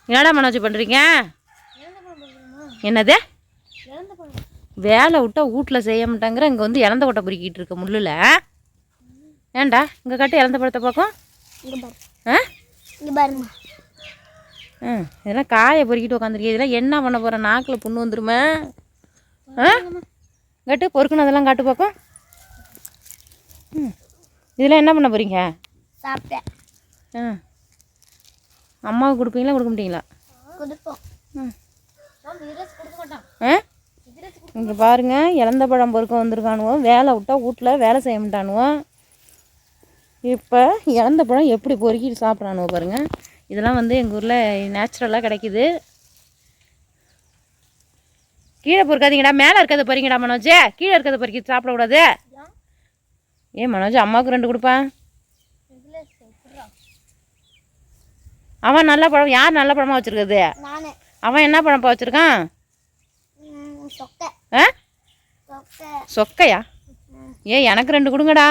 என்னடா மனோஜ் பண்ணுறீங்க? என்னது வேலை விட்டா வீட்டில் செய்ய மாட்டாங்கிற இங்கே வந்து இறந்த கொட்டை பொறுக்கிட்டு இருக்க முள்ளில். ஏன்டா இங்கே கட்டு இறந்த பழத்தை பார்க்கும். இதெல்லாம் காயை பொறுக்கிட்டு உட்காந்துருக்கீங்க. இதெல்லாம் என்ன பண்ண போகிறேன்? நாக்கில் புண்ணு வந்துருமே. கட்டு பொறுக்கணும் அதெல்லாம் காட்டு பார்க்கும். இதெல்லாம் என்ன பண்ண போகிறீங்க? சாப்பிட்டேன். அம்மாவுக்கு கொடுப்பீங்களா கொடுக்க மாட்டீங்களா? இங்கே பாருங்கள், இறந்த பழம் பொறுக்க வந்திருக்கானுவோம். வேலை விட்டா வீட்டில் வேலை செய்ய மாட்டானுவோம். இப்போ இறந்த பழம் எப்படி பொறுக்கிட்டு சாப்பிட்றானுவோ பாருங்கள். இதெல்லாம் வந்து எங்கள் ஊரில் நேச்சுரலாக கிடைக்கிது. கீழே பொறுக்காதீங்கடா, மேலே இருக்கிறத பறிங்கடா மனோஜ். கீழே இருக்கிறத பொறுக்கிட்டு சாப்பிடக்கூடாது. ஏன் மனோஜ் அம்மாவுக்கு 2 கொடுப்பேன். அவன் நல்ல பழம். யார் நல்ல பழமாக வச்சுருக்குது? அவன் என்ன பழம்ப்பா வச்சுருக்கான்? சொக்கையா? எனக்கு 2 கொடுங்கடா.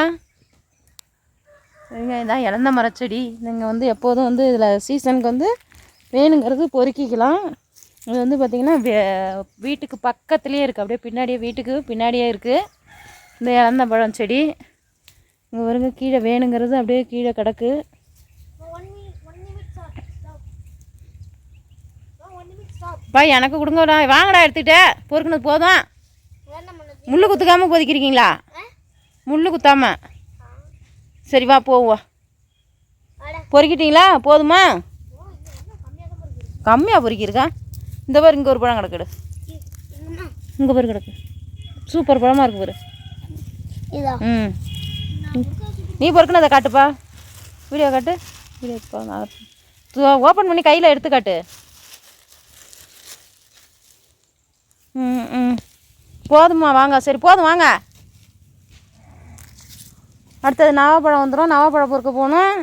இதான் இறந்த மரச்செடி. நீங்கள் வந்து எப்போதும் வந்து இதில் சீசனுக்கு வந்து வேணுங்கிறது பொறுக்கிக்கலாம். இது வந்து பார்த்திங்கன்னா வீட்டுக்கு பக்கத்துலேயே இருக்குது. அப்படியே பின்னாடியே வீட்டுக்கு பின்னாடியே இருக்குது இந்த இறந்த பழம் செடி. இங்கே வருங்க, கீழே வேணுங்கிறது அப்படியே கீழே கிடக்கு. பா எனக்கு கொடுங்கடா. வாங்கடா எடுத்துக்கிட்டே. பொறுக்குனது போதும். முள் குத்துக்காமல் பொதிக்கிறீங்களா? முள் குத்தாம. சரி வா போவா. பொறுக்கிட்டீங்களா? போதுமா? கம்மியாக பொறுக்கிருக்கா? இந்த பாரு, இங்கே ஒரு பழம் கிடக்குது. இங்கே பாரு கிடக்கு. சூப்பர் பழமாக இருக்கு பாரு. நீ பொறுக்குனதை காட்டுப்பா. வீடியோ காட்டு. வீடியோ ஓப்பன் பண்ணி கையில் எடுத்து காட்டு. போதுமா? வாங்க. சரி போதும் வாங்க. அடுத்தது நவாப்பழம் வந்துடும். நவாப்பழம் பொறுக்க போகணும்.